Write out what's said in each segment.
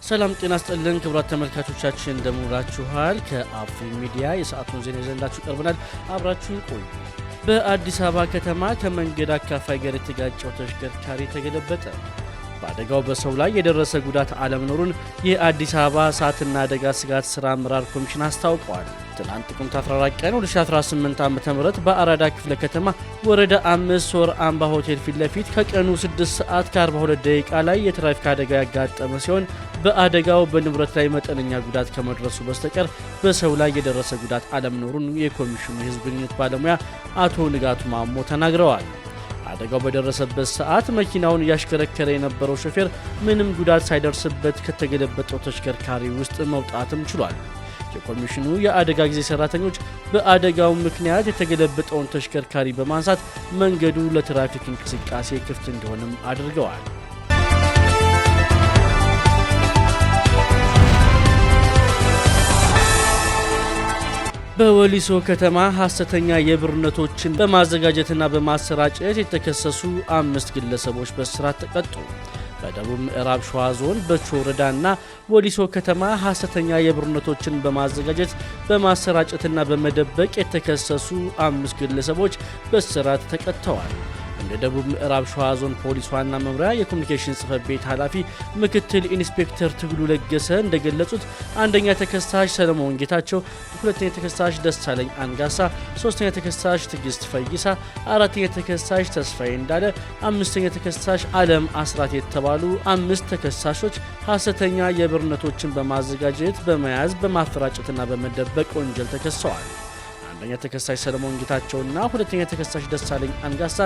ሰላም ጤና ይስጥልን ክቡራት ተመልካቾቻችን እንደምንላችኋል። ከአፍሪ ሚዲያ የሰዓቱን ዜና ይዘንላችሁ ቀርበናል። አብራችሁን ቆዩ። በአዲስ አበባ ከተማ ከመንገድ አካፋይ ጋር የተጋጨው ተሽከርካሪ ተገለበጠ። በአደጋው በሰው ላይ የደረሰ ጉዳት አለመኖሩን የአዲስ አበባ እሳትና አደጋ ስጋት ስራ አመራር ኮሚሽን አስታውቋል። ትናንት ጥቅምት 14 ቀን 2018 ዓ.ም በአራዳ ክፍለ ከተማ ወረዳ 5 ሶር አምባ ሆቴል ፊት ለፊት ከቀኑ 6 ሰዓት ከ42 ደቂቃ ላይ የትራፊክ አደጋ ያጋጠመ ሲሆን በአደጋው በንብረት ላይ መጠነኛ ጉዳት ከመድረሱ በስተቀር በሰው ላይ የደረሰ ጉዳት አለመኖሩን የኮሚሽኑ የሕዝብ ግንኙነት ባለሙያ አቶ ንጋቱ ማሞ ተናግረዋል። አደጋው በደረሰበት ሰዓት መኪናውን እያሽከረከረ የነበረው ሾፌር ምንም ጉዳት ሳይደርስበት ከተገለበጠው ተሽከርካሪ ውስጥ መውጣትም ችሏል። የኮሚሽኑ የአደጋ ጊዜ ሰራተኞች በአደጋው ምክንያት የተገለበጠውን ተሽከርካሪ በማንሳት መንገዱ ለትራፊክ እንቅስቃሴ ክፍት እንዲሆንም አድርገዋል። በወሊሶ ከተማ ሐሰተኛ የብር ኖቶችን በማዘጋጀትና በማሰራጨት የተከሰሱ 5 ግለሰቦች በእስራት ተቀጡ። በደቡብ ምዕራብ ሸዋ ዞን በቾ ወረዳና ወሊሶ ከተማ ሐሰተኛ የብር ኖቶችን በማዘጋጀት በማሰራጨትና በመደበቅ የተከሰሱ 5 ግለሰቦች በእስራት ተቀጥተዋል። እንደ ደቡብ ምዕራብ ሸዋ ዞን ፖሊስ ዋና መምሪያ የኮሙኒኬሽን ጽሕፈት ቤት ኃላፊ ምክትል ኢንስፔክተር ትግሉ ለገሰ እንደገለጹት አንደኛ ተከሳሽ ሰለሞን ጌታቸው፣ ሁለተኛ ተከሳሽ ደሳለኝ አንጋሳ፣ ሶስተኛ ተከሳሽ ትግስት ፈይሳ፣ አራተኛ ተከሳሽ ተስፋዬ እንዳለ፣ አምስተኛ ተከሳሽ ዓለም አስራት የተባሉ 5 ተከሳሾች ሐሰተኛ የብር ኖቶችን በማዘጋጀት በመያዝ በማፈራጨትና በመደበቅ ወንጀል ተከሰዋል። አንደኛ ተከሳሽ ሰለሞን ጌታቸውና ሁለተኛ ተከሳሽ ደሳለኝ አንጋሳ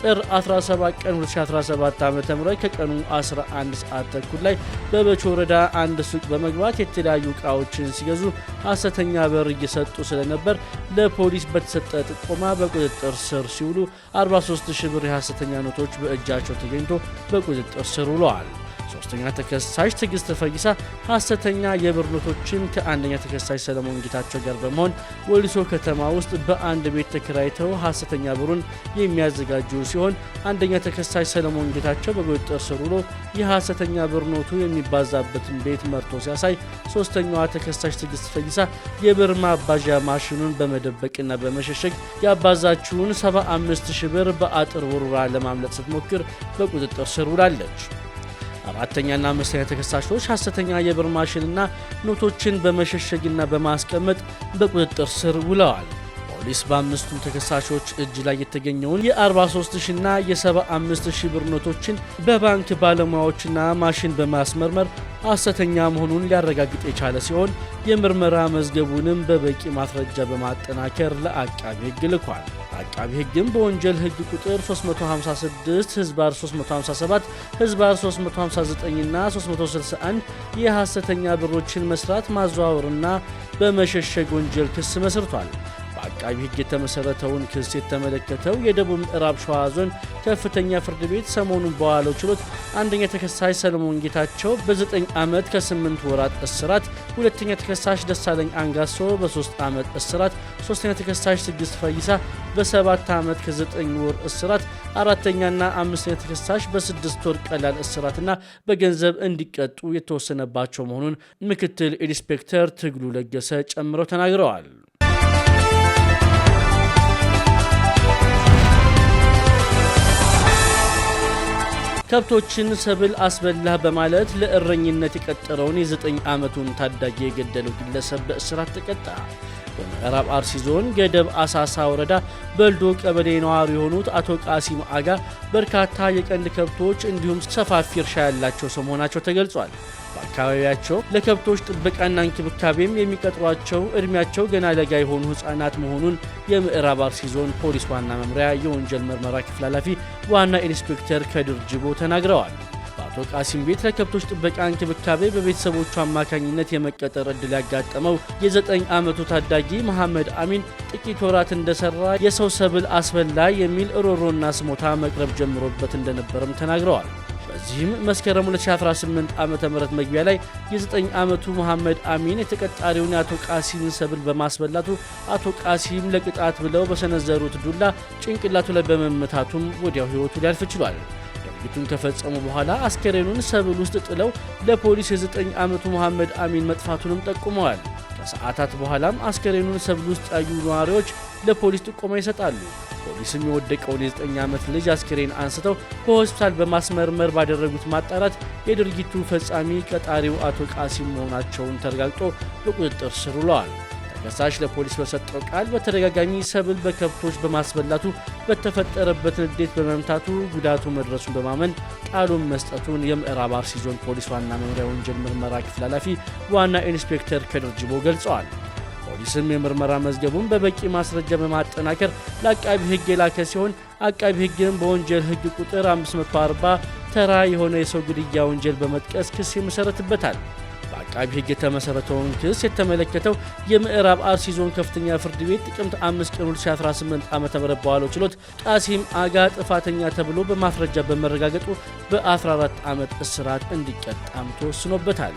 ጥር 17 ቀን 2017 ዓ.ም ከቀኑ 11 ሰዓት ተኩል ላይ በበቾ ወረዳ አንድ ሱቅ በመግባት የተለያዩ ዕቃዎችን ሲገዙ ሐሰተኛ ብር እየሰጡ ስለነበር ለፖሊስ በተሰጠ ጥቆማ በቁጥጥር ስር ሲውሉ 43000 ብር የሐሰተኛ ኖቶች በእጃቸው ተገኝቶ በቁጥጥር ስር ውለዋል። ሶስተኛ ተከሳሽ ትግስት ፈይሳ ሐሰተኛ የብር ኖቶችን ከአንደኛ ተከሳሽ ሰለሞን ጌታቸው ጋር በመሆን ወሊሶ ከተማ ውስጥ በአንድ ቤት ተከራይተው ሐሰተኛ ብሩን የሚያዘጋጁ ሲሆን አንደኛ ተከሳሽ ሰለሞን ጌታቸው በቁጥጥር ስር ውሎ የሐሰተኛ ብር ኖቱ የሚባዛበትን ቤት መርቶ ሲያሳይ፣ ሶስተኛዋ ተከሳሽ ትግስት ፈይሳ የብር ማባዣ ማሽኑን በመደበቅና በመሸሸግ ያባዛችውን 75000 ብር በአጥር ውርወራ ለማምለጥ ስትሞክር በቁጥጥር ስር ውላለች። አራተኛና አምስተኛ ተከሳሾች ሐሰተኛ የብር ማሽንና ኖቶችን በመሸሸግና በማስቀመጥ በቁጥጥር ስር ውለዋል። ፖሊስ በ5ቱም ተከሳሾች እጅ ላይ የተገኘውን የ43000ና የ75000 ብር ኖቶችን በባንክ ባለሙያዎችና ማሽን በማስመርመር ሐሰተኛ መሆኑን ሊያረጋግጥ የቻለ ሲሆን የምርመራ መዝገቡንም በበቂ ማስረጃ በማጠናከር ለአቃቢ ሕግ ልኳል። አቃቢ ሕግም በወንጀል ሕግ ቁጥር 356 ህዝባር 357 ህዝባር 359 እና 361 የሐሰተኛ ብሮችን መስራት ማዘዋወርና በመሸሸግ ወንጀል ክስ መስርቷል። በአቃቢ ሕግ የተመሰረተውን ክስ የተመለከተው የደቡብ ምዕራብ ሸዋ ዞን ከፍተኛ ፍርድ ቤት ሰሞኑን በዋለው ችሎት አንደኛ ተከሳሽ ሰለሞን ጌታቸው በ9 ዓመት ከ8 ወራት እስራት፣ ሁለተኛ ተከሳሽ ደሳለኝ አንጋሶ በ3 ዓመት እስራት፣ ሶስተኛ ተከሳሽ ትግስት ፈይሳ በ7 ዓመት ከ9 ወር እስራት፣ አራተኛና አምስተኛ ተከሳሽ በ6 ወር ቀላል እስራትና በገንዘብ እንዲቀጡ የተወሰነባቸው መሆኑን ምክትል ኢንስፔክተር ትግሉ ለገሰ ጨምረው ተናግረዋል። ከብቶችን ሰብል አስበላህ በማለት ለእረኝነት የቀጠረውን የ9 ዓመቱን ታዳጊ የገደለው ግለሰብ በእስራት ተቀጣ። በምዕራብ አርሲ ዞን ገደብ አሳሳ ወረዳ በልዶ ቀበሌ ነዋሪ የሆኑት አቶ ቃሲም አጋ በርካታ የቀንድ ከብቶች እንዲሁም ሰፋፊ እርሻ ያላቸው ሰው መሆናቸው ተገልጿል። በአካባቢያቸው ለከብቶች ጥበቃና እንክብካቤም የሚቀጥሯቸው ዕድሜያቸው ገና ለጋ የሆኑ ሕፃናት መሆኑን የምዕራብ አርሲ ዞን ፖሊስ ዋና መምሪያ የወንጀል ምርመራ ክፍል ኃላፊ ዋና ኢንስፔክተር ከድር ጅቦ ተናግረዋል። በአቶ ቃሲም ቤት ለከብቶች ጥበቃ እንክብካቤ በቤተሰቦቹ አማካኝነት የመቀጠር ዕድል ያጋጠመው የ9 ዓመቱ ታዳጊ መሐመድ አሚን ጥቂት ወራት እንደሰራ የሰው ሰብል አስበላ የሚል እሮሮና ስሞታ መቅረብ ጀምሮበት እንደነበርም ተናግረዋል። በዚህም መስከረም 2018 ዓ.ም መግቢያ ላይ የ9 ዓመቱ መሐመድ አሚን የተቀጣሪውን የአቶ ቃሲምን ሰብል በማስበላቱ አቶ ቃሲም ለቅጣት ብለው በሰነዘሩት ዱላ ጭንቅላቱ ላይ በመመታቱም ወዲያው ሕይወቱ ሊያልፍ ችሏል። ድርጊቱን ከፈጸሙ በኋላ አስከሬኑን ሰብል ውስጥ ጥለው ለፖሊስ የ9 ዓመቱ መሐመድ አሚን መጥፋቱንም ጠቁመዋል። ከሰዓታት በኋላም አስከሬኑን ሰብል ውስጥ ያዩ ነዋሪዎች ለፖሊስ ጥቆማ ይሰጣሉ። ፖሊስም የወደቀውን የ9 ዓመት ልጅ አስከሬን አንስተው በሆስፒታል በማስመርመር ባደረጉት ማጣራት የድርጊቱ ፈጻሚ ቀጣሪው አቶ ቃሲም መሆናቸውን ተረጋግጦ በቁጥጥር ስር ውለዋል። ተከሳሽ ለፖሊስ በሰጠው ቃል በተደጋጋሚ ሰብል በከብቶች በማስበላቱ በተፈጠረበት ንዴት በመምታቱ ጉዳቱ መድረሱን በማመን ቃሉን መስጠቱን የምዕራብ አርሲ ዞን ፖሊስ ዋና መምሪያ ወንጀል ምርመራ ክፍል ኃላፊ ዋና ኢንስፔክተር ከድር ጅቦ ገልጸዋል። ፖሊስም የምርመራ መዝገቡን በበቂ ማስረጃ በማጠናከር ለአቃቢ ሕግ የላከ ሲሆን አቃቢ ሕግም በወንጀል ሕግ ቁጥር 540 ተራ የሆነ የሰው ግድያ ወንጀል በመጥቀስ ክስ ይመሰረትበታል። በአቃቢ ሕግ የተመሰረተውን ክስ የተመለከተው የምዕራብ አርሲ ዞን ከፍተኛ ፍርድ ቤት ጥቅምት 5 ቀን 2018 ዓ.ም በዋለው ችሎት ቃሲም አጋ ጥፋተኛ ተብሎ በማስረጃ በመረጋገጡ በ14 ዓመት እስራት እንዲቀጣም ተወስኖበታል።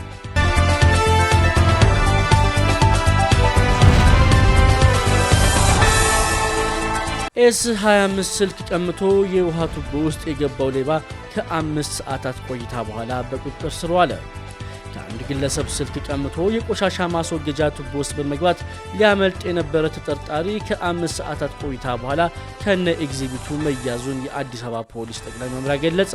ኤስ25 ስልክ ቀምቶ የውሃ ቱቦ ውስጥ የገባው ሌባ ከ5 ሰዓታት ቆይታ በኋላ በቁጥጥር ስር ዋለ። ከአንድ ግለሰብ ስልክ ቀምቶ የቆሻሻ ማስወገጃ ቱቦ ውስጥ በመግባት ሊያመልጥ የነበረ ተጠርጣሪ ከ5 ሰዓታት ቆይታ በኋላ ከነ ኤግዚቢቱ መያዙን የአዲስ አበባ ፖሊስ ጠቅላይ መምሪያ ገለጸ።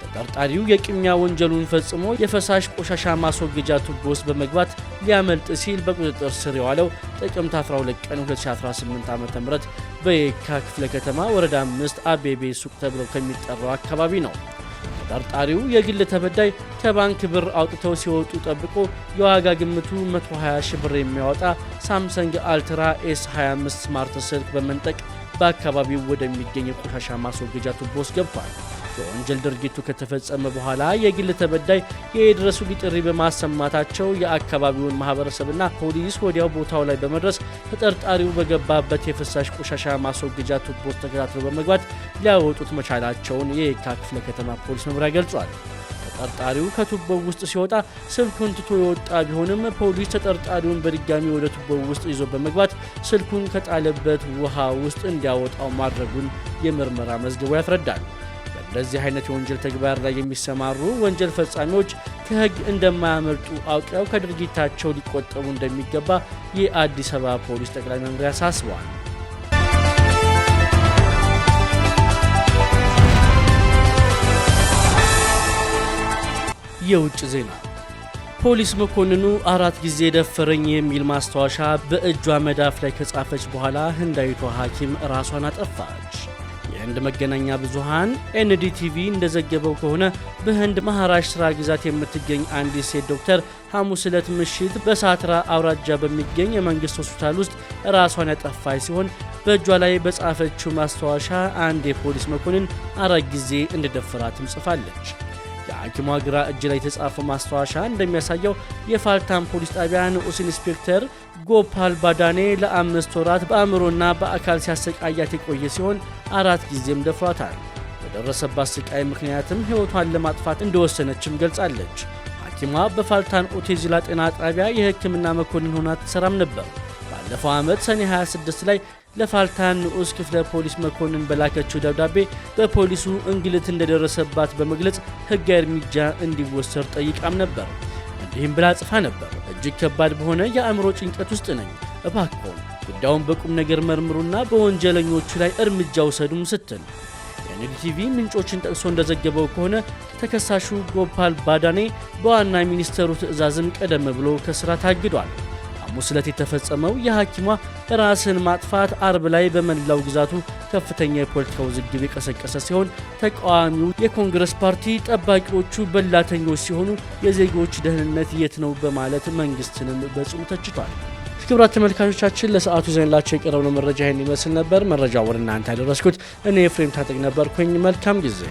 ተጠርጣሪው የቅሚያ ወንጀሉን ፈጽሞ የፈሳሽ ቆሻሻ ማስወገጃ ቱቦ ውስጥ በመግባት ሊያመልጥ ሲል በቁጥጥር ስር የዋለው ጥቅምት 12 ቀን 2018 ዓ.ም በየካ ክፍለ ከተማ ወረዳ 5 አቤቤ ሱቅ ተብሎ ከሚጠራው አካባቢ ነው። ተጠርጣሪው የግል ተበዳይ ከባንክ ብር አውጥተው ሲወጡ ጠብቆ የዋጋ ግምቱ 120 ሺህ ብር የሚያወጣ ሳምሰንግ አልትራ ኤስ25 ስማርት ስልክ በመንጠቅ በአካባቢው ወደሚገኝ የቆሻሻ ማስወገጃ ቱቦ ውስጥ ገብቷል። የወንጀል ድርጊቱ ከተፈጸመ በኋላ የግል ተበዳይ የድረሱልኝ ጥሪ በማሰማታቸው የአካባቢውን ማህበረሰብና ፖሊስ ወዲያው ቦታው ላይ በመድረስ ተጠርጣሪው በገባበት የፍሳሽ ቆሻሻ ማስወገጃ ቱቦ ውስጥ ተከታትለው በመግባት ሊያወጡት መቻላቸውን የየካ ክፍለ ከተማ ፖሊስ መምሪያ ገልጿል። ተጠርጣሪው ከቱቦው ውስጥ ሲወጣ ስልኩን ትቶ የወጣ ቢሆንም ፖሊስ ተጠርጣሪውን በድጋሚ ወደ ቱቦው ውስጥ ይዞ በመግባት ስልኩን ከጣለበት ውሃ ውስጥ እንዲያወጣው ማድረጉን የምርመራ መዝገቡ ያስረዳል። በዚህ አይነት የወንጀል ተግባር ላይ የሚሰማሩ ወንጀል ፈጻሚዎች ከሕግ እንደማያመልጡ አውቀው ከድርጊታቸው ሊቆጠቡ እንደሚገባ የአዲስ አበባ ፖሊስ ጠቅላይ መምሪያ አሳስበዋል። የውጭ ዜና። ፖሊስ መኮንኑ 4 ጊዜ ደፈረኝ የሚል ማስታወሻ በእጇ መዳፍ ላይ ከጻፈች በኋላ ህንዳዊቷ ሐኪም ራሷን አጠፋች። የህንድ መገናኛ ብዙሃን ኤንዲቲቪ እንደዘገበው ከሆነ በህንድ ማሃራሽትራ ግዛት የምትገኝ አንዲት ሴት ዶክተር ሐሙስ ዕለት ምሽት በሳትራ አውራጃ በሚገኝ የመንግስት ሆስፒታል ውስጥ ራሷን ያጠፋች ሲሆን በእጇ ላይ በጻፈችው ማስታወሻ አንድ የፖሊስ መኮንን 4 ጊዜ እንደደፈራትም ጽፋለች። የሐኪሟ ግራ እጅ ላይ የተጻፈው ማስታወሻ እንደሚያሳየው የፋልታን ፖሊስ ጣቢያ ንዑስ ኢንስፔክተር ጎፓል ባዳኔ ለ5 ወራት በአእምሮና በአካል ሲያሰቃያት የቆየ ሲሆን 4 ጊዜም ደፍሯታል። በደረሰባት ስቃይ ምክንያትም ሕይወቷን ለማጥፋት እንደወሰነችም ገልጻለች። ሐኪሟ በፋልታን ኦቴዚላ ጤና ጣቢያ የሕክምና መኮንን ሆና ትሰራም ነበር። ባለፈው ዓመት ሰኔ 26 ላይ ለፋልታን ንዑስ ክፍለ ፖሊስ መኮንን በላከችው ደብዳቤ በፖሊሱ እንግልት እንደደረሰባት በመግለጽ ሕጋዊ እርምጃ እንዲወሰድ ጠይቃም ነበር። እንዲህም ብላ ጽፋ ነበር። እጅግ ከባድ በሆነ የአእምሮ ጭንቀት ውስጥ ነኝ። እባክዎን ጉዳዩን በቁም ነገር መርምሩና በወንጀለኞቹ ላይ እርምጃ ውሰዱም ስትል የኤንዲቲቪ ምንጮችን ጠቅሶ እንደዘገበው ከሆነ ተከሳሹ ጎፓል ባዳኔ በዋና ሚኒስተሩ ትዕዛዝም ቀደም ብሎ ከስራ ታግዷል። ሐሙስ ዕለት የተፈጸመው የሐኪሟ ራስን ማጥፋት አርብ ላይ በመላው ግዛቱ ከፍተኛ የፖለቲካ ውዝግብ የቀሰቀሰ ሲሆን ተቃዋሚው የኮንግረስ ፓርቲ ጠባቂዎቹ በላተኞች ሲሆኑ የዜጎች ደህንነት የት ነው በማለት መንግስትንም በጽኑ ተችቷል። ክቡራት ተመልካቾቻችን ለሰዓቱ ይዘንላችሁ የቀረበው መረጃ ይህን ይመስል ነበር። መረጃው ወደ እናንተ ያደረስኩት እኔ ኤፍሬም ታጠቅ ነበርኩኝ። መልካም ጊዜ